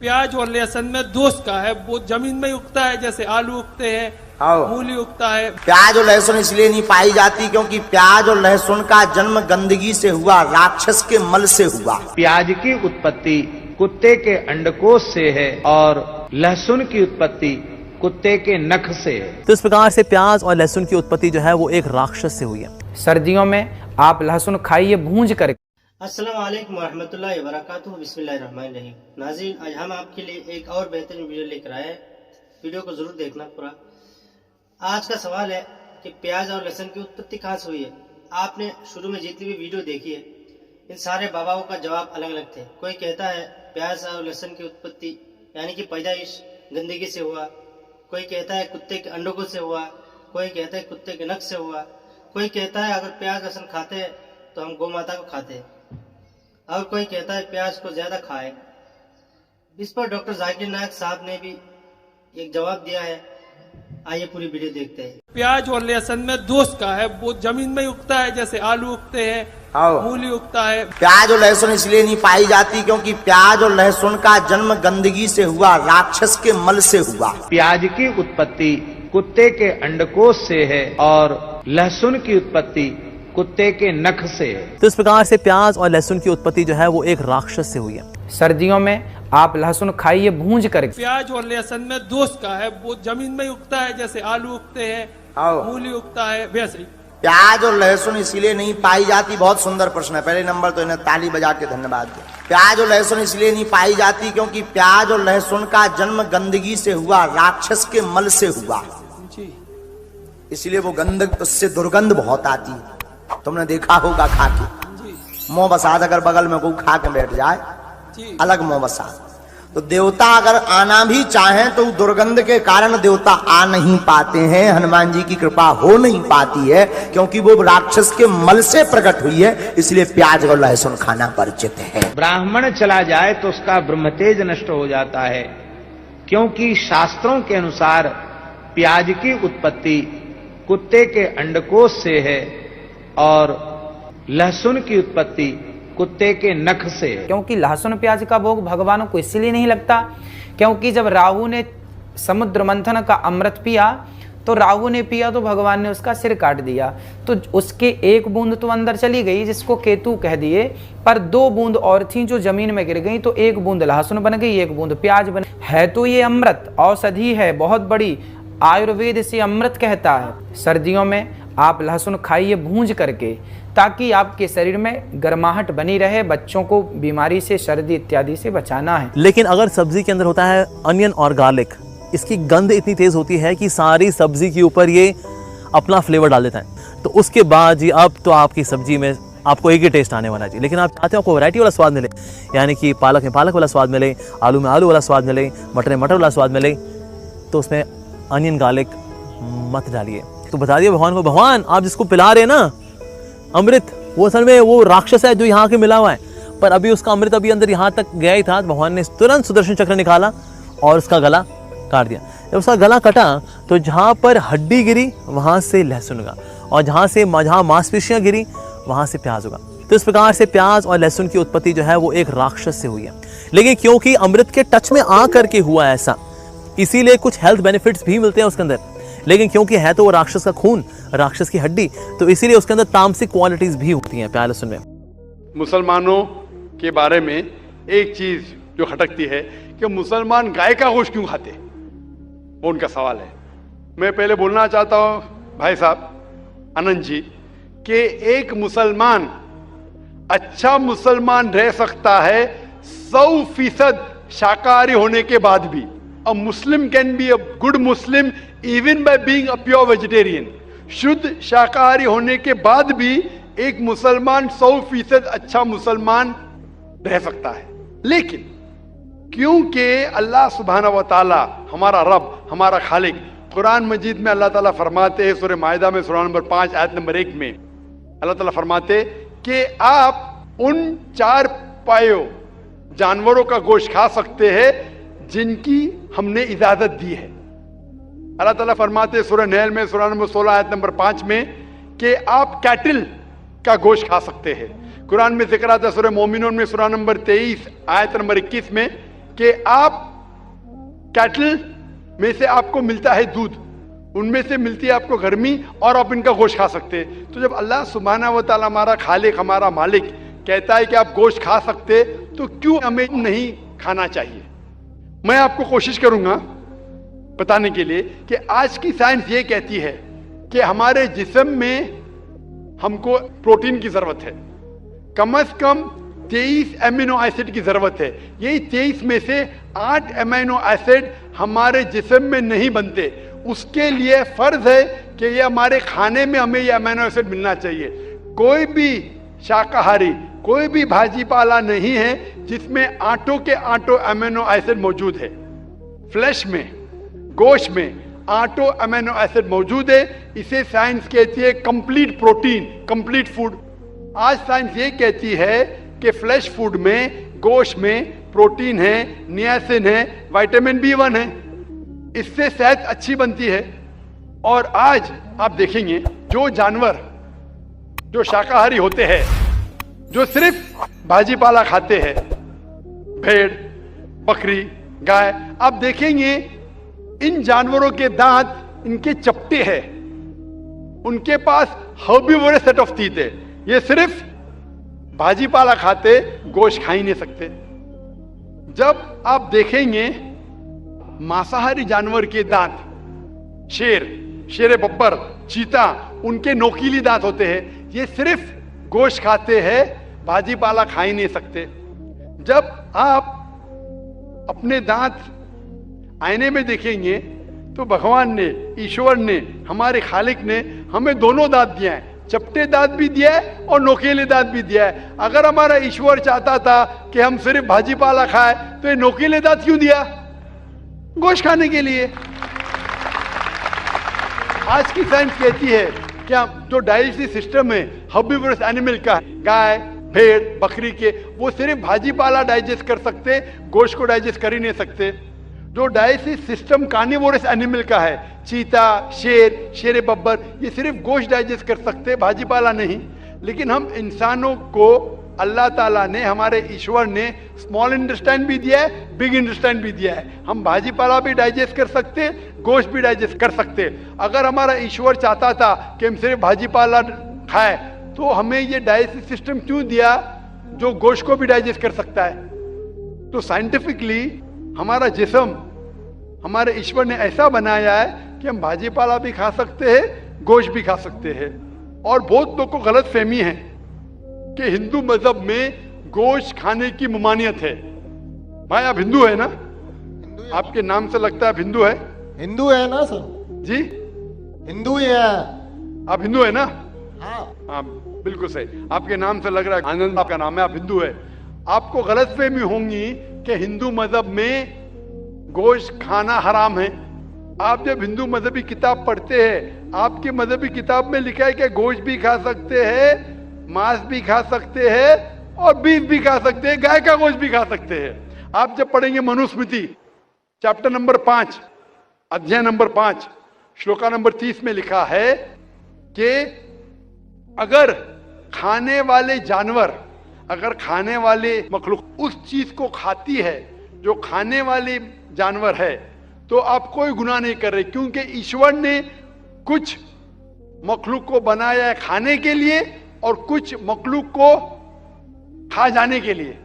प्याज और लहसुन में दोष का है, वो जमीन में उगता है जैसे आलू उगते हैं, मूली उगता है। प्याज और लहसुन इसलिए नहीं पाई जाती क्योंकि प्याज और लहसुन का जन्म गंदगी से हुआ, राक्षस के मल से हुआ। प्याज की उत्पत्ति कुत्ते के अंडकोश से है और लहसुन की उत्पत्ति कुत्ते के नख से है। तो इस प्रकार से प्याज और लहसुन की उत्पत्ति जो है वो एक राक्षस से हुई है। सर्दियों में आप लहसुन खाइए भूंज कर। अस्सलाम वालेकुम वरहमतुल्लाहि वबरकातुहू। बिस्मिल्लाहिर्रहमानिर्रहीम। नाज़रीन, आज हम आपके लिए एक और बेहतरीन वीडियो लेकर आए हैं। वीडियो को जरूर देखना पूरा। आज का सवाल है कि प्याज और लहसुन की उत्पत्ति कहाँ से हुई है। आपने शुरू में जितनी भी वीडियो देखी है, इन सारे बाबाओं का जवाब अलग अलग थे। कोई कहता है प्याज और लहसुन की उत्पत्ति यानी कि पैदाइश गंदगी से हुआ, कोई कहता है कुत्ते के अंडों से हुआ, कोई कहता है कुत्ते के नख से हुआ, कोई कहता है अगर प्याज लहसुन खाते हैं तो हम गौ माता को खाते हैं, और कोई कहता है प्याज को ज्यादा खाए। इस पर डॉक्टर जाकिर नायक साहब ने भी एक जवाब दिया है। आइए पूरी वीडियो देखते हैं। प्याज और लहसुन में दोष का है, वो जमीन में उगता है जैसे आलू उगते हैं, मूली उगता है। प्याज और लहसुन इसलिए नहीं पाई जाती क्योंकि प्याज और लहसुन का जन्म गंदगी से हुआ, राक्षस के मल से हुआ। प्याज की उत्पत्ति कुत्ते के अंडकोश से है और लहसुन की उत्पत्ति कुत्ते के नख से है। तो इस प्रकार से प्याज और लहसुन की उत्पत्ति जो है वो एक राक्षस से हुई है। सर्दियों में आप लहसुन खाइए भूंज कर। प्याज और लहसुन में दोष का है, वो जमीन में उगता है जैसे आलू उगते हैं, मूली उगता है, वैसे ही। प्याज और लहसुन इसलिए नहीं पाई जाती, बहुत सुंदर प्रश्न है। पहले नंबर तो इन्हें ताली बजा के धन्यवाद दिया। प्याज और लहसुन इसलिए नहीं पाई जाती क्योंकि प्याज और लहसुन का जन्म गंदगी से हुआ, राक्षस के मल से हुआ, इसलिए वो गंदग, उससे दुर्गंध बहुत आती है। तुमने देखा होगा खा के मोह बसाद, अगर बगल में कोई खा के बैठ जाए अलग मोह बसाद। तो देवता अगर आना भी चाहें तो दुर्गंध के कारण देवता आ नहीं पाते हैं, हनुमान जी की कृपा हो नहीं पाती है क्योंकि वो राक्षस के मल से प्रकट हुई है। इसलिए प्याज और लहसुन खाना वर्जित है। ब्राह्मण चला जाए तो उसका ब्रह्मतेज नष्ट हो जाता है, क्योंकि शास्त्रों के अनुसार प्याज की उत्पत्ति कुत्ते के अंडकोश से है और लहसुन की उत्पत्ति कुत्ते के नख से है। क्योंकि लहसुन प्याज का भोग भगवानों को इसलिए नहीं लगता क्योंकि जब राहु ने समुद्र मंथन का अमृत पिया तो राहु ने पिया तो भगवान ने उसका सिर काट दिया, तो उसके एक बूंद तो अंदर चली गई जिसको केतु कह दिए, पर 2 बूंद और थी जो जमीन में गिर गई, तो 1 बूंद लहसुन बन गई, 1 बूंद प्याज बन। है तो ये अमृत औषधि है बहुत बड़ी, आयुर्वेद से अमृत कहता है। सर्दियों में आप लहसुन खाइए भूंज करके ताकि आपके शरीर में गर्माहट बनी रहे। बच्चों को बीमारी से, सर्दी इत्यादि से बचाना है। लेकिन अगर सब्जी के अंदर होता है अनियन और गार्लिक, इसकी गंध इतनी तेज होती है कि सारी सब्जी के ऊपर ये अपना फ्लेवर डाल देता है। तो उसके बाद जी अब तो आपकी सब्जी में आपको एक ही टेस्ट आने वाला जी। लेकिन आप चाहते हो आपको वैरायटी वाला स्वाद मिले, यानी कि पालक में पालक वाला स्वाद मिले, आलू में आलू वाला स्वाद मिले, मटर में मटर वाला स्वाद मिले, तो उसमें अनियन गार्लिक मत डालिए। तो बता दिए भगवान को, भगवान आप जिसको पिला रहे हैं ना अमृत, वो असल में वो राक्षस है जो यहाँ के मिला हुआ है, पर अभी उसका अमृत अभी अंदर यहाँ तक गया ही था। भगवान ने तुरंत सुदर्शन चक्र निकाला और उसका गला काट दिया। जब उसका गला कटा तो जहाँ पर हड्डी गिरी वहाँ से लहसुन उगा, और जहाँ मांसपेशियाँ गिरी वहाँ से प्याज उगा। तो इस प्रकार से प्याज और लहसुन की उत्पत्ति जो है वो एक राक्षस से हुई है। लेकिन क्योंकि अमृत के टच में आ करके हुआ ऐसा, इसीलिए कुछ हेल्थ बेनिफिट्स भी मिलते हैं उसके अंदर। लेकिन क्योंकि है तो वो राक्षस का खून, राक्षस की हड्डी, तो इसीलिए उसके अंदर तामसिक क्वालिटीज भी होती हैं प्याज लहसुन में। मुसलमानों के बारे में एक चीज जो खटकती है कि मुसलमान गाय का गोश्त क्यों खाते, वो उनका सवाल है। मैं पहले बोलना चाहता हूं भाई साहब आनंद जी कि एक मुसलमान अच्छा मुसलमान रह सकता है 100% शाकाहारी होने के बाद भी। A Muslim can be a good Muslim even by being a pure vegetarian. शुद्ध शाकाहारी होने के बाद भी एक मुसलमान 100% अच्छा मुसलमान रह सकता है। लेकिन क्योंकि अल्लाह सुब्हानहू व तआला हमारा रब, हमारा खालिक, कुरान मजीद में अल्लाह ताला फरमाते हैं, सूरह माइदा में सूरह नंबर 5 आयत नंबर 1 में अल्लाह ताला फरमाते कि आप उन 4 पायों जानवरों का गोश्त खा सकते हैं जिनकी हमने इजाजत दी है। अल्लाह ताला फरमाते सूरह नहल में सूरह नंबर 16 आयत नंबर 5 में कि आप कैटल का गोश्त खा सकते हैं। कुरान में जिक्र आता है सूरह मोमिनून में सूरह नंबर 23 आयत नंबर 21 में कि आप कैटल में से आपको मिलता है दूध, उनमें से मिलती है आपको गर्मी, और आप इनका गोश्त खा सकते हैं। तो जब अल्लाह सुब्हाना व तआला हमारा खालिक, हमारा मालिक कहता है कि आप गोश्त खा सकते, तो क्यों हमें नहीं खाना चाहिए? मैं आपको कोशिश करूंगा बताने के लिए कि आज की साइंस ये कहती है कि हमारे जिस्म में हमको प्रोटीन की जरूरत है, कम से कम 23 एमिनो एसिड की जरूरत है। यही 23 में से 8 एमिनो एसिड हमारे जिस्म में नहीं बनते। उसके लिए फर्ज है कि ये हमारे खाने में हमें ये अमीनो एसिड मिलना चाहिए। कोई भी शाकाहारी, कोई भी भाजी पाला नहीं है जिसमें आटों के आटो अमीनो एसिड मौजूद है। फ्लैश में, गोश्त में आटो अमीनो एसिड मौजूद है। इसे साइंस कहती है कंप्लीट प्रोटीन, कंप्लीट फूड। आज साइंस ये कहती है कि फ्लैश फूड में, गोश्त में प्रोटीन है, नियासिन है, विटामिन B1 है, इससे सेहत अच्छी बनती है। और आज आप देखेंगे जो जानवर जो शाकाहारी होते हैं, जो सिर्फ भाजी पाला खाते हैं, भेड़, बकरी, गाय, आप देखेंगे इन जानवरों के दांत इनके चपटे हैं, उनके पास हर्बीवोरस सेट ऑफ टीथ है। ये सिर्फ भाजी पाला खाते, गोश्त खा ही नहीं सकते। जब आप देखेंगे मांसाहारी जानवर के दांत, शेर बब्बर, चीता, उनके नोकीली दांत होते हैं। ये सिर्फ गोश्त खाते हैं, भाजी पाला खा ही नहीं सकते। जब आप अपने दांत आईने में देखेंगे तो भगवान ने, ईश्वर ने, हमारे खालिक ने हमें दोनों दांत दिया है, चपटे दांत भी दिया है और नोकीले दांत भी दिया है। अगर हमारा ईश्वर चाहता था कि हम सिर्फ भाजी पाला खाए तो ये नोकीले दांत क्यों दिया? गोश्त खाने के लिए। आज की साइंस कहती है कि जो डाइजेस्टिव सिस्टम है हर्बीवोरस एनिमल का, गाय, भेड़, बकरी के, वो सिर्फ भाजी पाला डाइजेस्ट कर सकते, गोश्त को डाइजेस्ट कर ही नहीं सकते। जो डाइजेस्टिव सिस्टम कार्निवोरस एनिमल का है, चीता, शेर बब्बर, ये सिर्फ गोश्त डाइजेस्ट कर सकते, भाजी पाला नहीं। लेकिन हम इंसानों को अल्लाह ताला ने, हमारे ईश्वर ने स्मॉल इंटेस्टाइन भी दिया है, बिग इंटेस्टाइन भी दिया है। हम भाजी पाला भी डाइजेस्ट कर सकते, गोश्त भी डाइजेस्ट कर सकते। अगर हमारा ईश्वर चाहता था कि हम सिर्फ भाजी पाला खाए तो हमें ये डाइजेस्टिव सिस्टम क्यों दिया जो गोश्त को भी डाइजेस्ट कर सकता है? तो साइंटिफिकली हमारा जिस्म हमारे ईश्वर ने ऐसा बनाया है कि हम भाजी पाला भी खा सकते हैं, गोश्त भी खा सकते हैं। और बहुत लोग को गलत फहमी है कि हिंदू मजहब में गोश्त खाने की ममानियत है। भाई आप हिंदू है ना? आपके नाम से लगता है आप हिंदू है। हिंदू है ना सर? जी हिंदू ही है। आप हिंदू है ना? हाँ बिल्कुल सही, आपके नाम से लग रहा है आनंद आपका नाम है, आप हिंदू है। आपको गलतफहमी होंगी कि हिंदू मजहब में गोश्त खाना हराम है। आप जब हिंदू मजहबी किताब पढ़ते हैं, आपके मजहबी किताब में लिखा है कि गोश्त भी खा सकते हैं, मांस भी खा सकते हैं और बीफ भी खा सकते हैं, गाय का गोश्त भी खा सकते हैं। आप जब पढ़ेंगे मनुस्मृति चैप्टर नंबर 5, अध्याय नंबर 5, श्लोका नंबर 30 में लिखा है कि अगर खाने वाले जानवर, अगर खाने वाले मखलूक उस चीज को खाती है जो खाने वाले जानवर है, तो आप कोई गुनाह नहीं कर रहे, क्योंकि ईश्वर ने कुछ मखलूक को बनाया है खाने के लिए और कुछ मखलूक को खा जाने के लिए।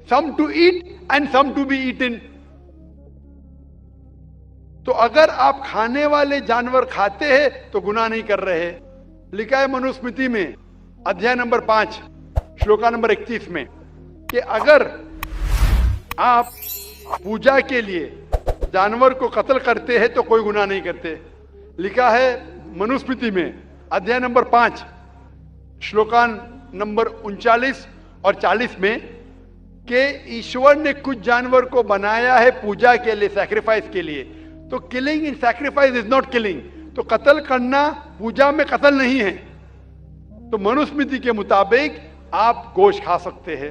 Some to eat and some to be eaten. तो अगर आप खाने वाले जानवर खाते हैं तो गुनाह नहीं कर रहे। लिखा है मनुस्मृति में अध्याय नंबर 5 श्लोका नंबर 31 में कि अगर आप पूजा के लिए जानवर को कत्ल करते हैं तो कोई गुनाह नहीं करते। लिखा है मनुस्मृति में अध्याय नंबर 5 श्लोकान नंबर 39 और 40 में कि ईश्वर ने कुछ जानवर को बनाया है पूजा के लिए, सैक्रिफाइस के लिए। तो killing in sacrifice is not killing. तो कत्ल करना पूजा में कत्ल नहीं है। तो मनुस्मृति के मुताबिक आप गोश्त खा सकते हैं।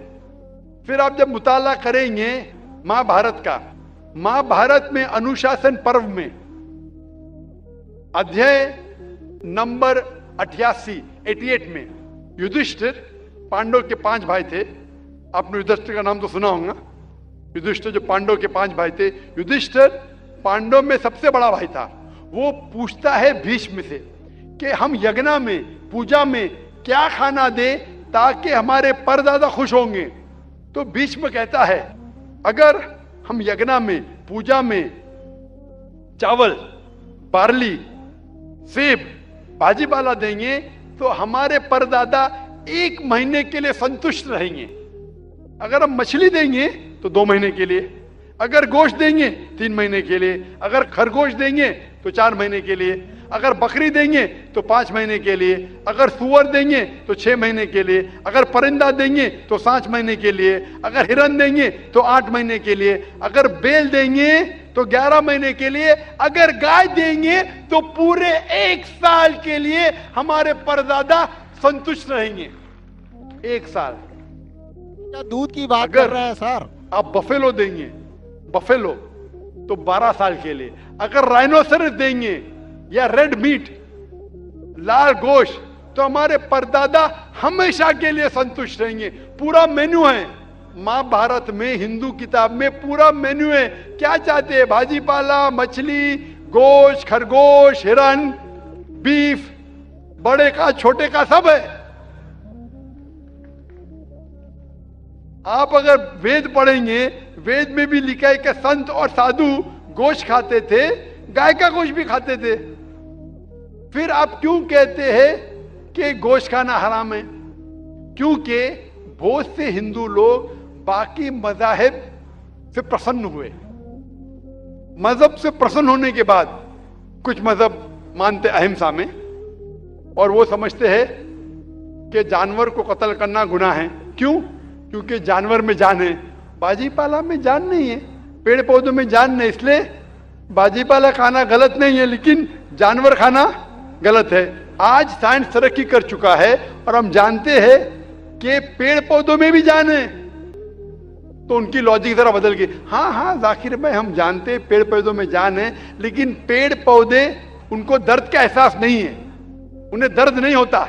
फिर आप जब मुताला करेंगे महाभारत का, महाभारत में अनुशासन पर्व में अध्याय नंबर 88 में युधिष्ठिर, पांडव के 5 भाई थे, आपने युधिष्ठिर का नाम तो सुना होगा, युधिष्ठिर जो पांडव के 5 भाई थे, युधिष्ठिर पांडव में सबसे बड़ा भाई था। वो पूछता है भीष्म से कि हम यज्ञ में, पूजा में क्या खाना दे ताकि हमारे परदादा खुश होंगे। तो भीष्म कहता है अगर हम यज्ञ में, पूजा में चावल, बार्ली, सेब, भाजी पाला देंगे तो हमारे परदादा 1 महीने के लिए संतुष्ट रहेंगे। अगर हम मछली देंगे तो 2 महीने के लिए, अगर गोश्त देंगे 3 महीने के लिए, अगर खरगोश देंगे तो 4 महीने के लिए, अगर बकरी देंगे तो 5 महीने के लिए, अगर सुअर देंगे तो 6 महीने के लिए, अगर परिंदा देंगे तो 7 महीने के लिए, अगर हिरन देंगे तो 8 महीने के लिए, अगर बैल देंगे तो 11 महीने के लिए, अगर गाय देंगे तो पूरे 1 साल के लिए हमारे परदादा संतुष्ट रहेंगे। 1 साल। क्या दूध की बात कर रहे हैं सर? आप बफेलो देंगे, बफेलो तो 12 साल के लिए, अगर राइनोसरस देंगे या रेड मीट, लाल गोश्त, तो हमारे परदादा हमेशा के लिए संतुष्ट रहेंगे। पूरा मेन्यू है महाभारत में, हिंदू किताब में पूरा मेन्यू है। क्या चाहते हैं? भाजी पाला, मछली, गोश्त, खरगोश, हिरन, बीफ, बड़े का छोटे का सब है। आप अगर वेद पढ़ेंगे, वेद में भी लिखा है कि संत और साधु गोश्त खाते थे, गाय का गोश्त भी खाते थे। फिर आप क्यों कहते हैं कि गोश्त खाना हराम है? क्योंकि बहुत से हिंदू लोग बाकी मज़ाहिब से प्रसन्न हुए। मजहब से प्रसन्न होने के बाद कुछ मजहब मानते अहिंसा में, और वो समझते हैं कि जानवर को कत्ल करना गुनाह है। क्यों? क्योंकि जानवर में जान है, बाजी पाला में जान नहीं है, पेड़ पौधों में जान नहीं, इसलिए बाजी पाला खाना गलत नहीं है, लेकिन जानवर खाना गलत है। आज साइंस तरक्की कर चुका है और हम जानते हैं कि पेड़ पौधों में भी जान है, तो उनकी लॉजिक जरा बदल गई। हाँ जाकिर भाई, हम जानते हैं पेड़ पौधों में जान है, लेकिन पेड़ पौधे उनको दर्द का एहसास नहीं है, उन्हें दर्द नहीं होता।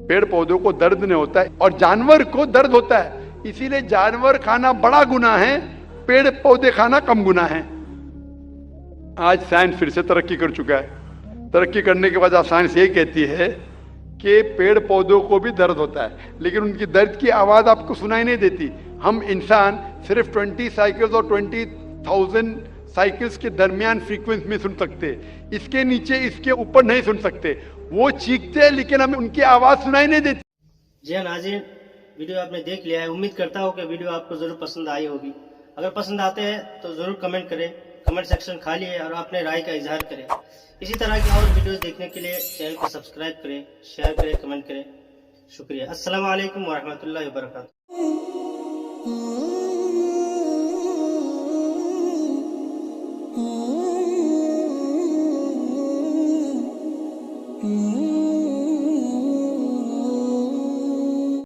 पेड़ पौधों को दर्द नहीं होता है और जानवर को दर्द होता है, इसीलिए जानवर खाना बड़ा गुनाह है, पेड़ पौधे खाना कम गुनाह है। आज साइंस फिर से तरक्की कर चुका है। तरक्की करने के बाद आज साइंस ये कहती है कि पेड़ पौधों को भी दर्द होता है, लेकिन उनकी दर्द की आवाज आपको सुनाई नहीं देती। हम इंसान सिर्फ 20 साइकिल्स और 20,000 साइकिल्स के दरमियान फ्रीक्वेंसी में सुन सकते हैं, इसके नीचे, इसके ऊपर नहीं सुन सकते। वो चीखते हैं लेकिन हमें उनकी आवाज सुनाई नहीं देती। जी हाँ नाज़रीन, वीडियो आपने देख लिया है। उम्मीद करता हूँ कि वीडियो आपको जरूर पसंद आई होगी। अगर पसंद आते हैं तो जरूर कमेंट करें, कमेंट सेक्शन खाली है, और अपने राय का इजहार करें। इसी तरह की और वीडियोस देखने के लिए चैनल को सब्सक्राइब करें, शेयर करें, कमेंट करें। शुक्रिया। अस्सलाम वालेकुम व रहमतुल्लाहि व बरकातुहू।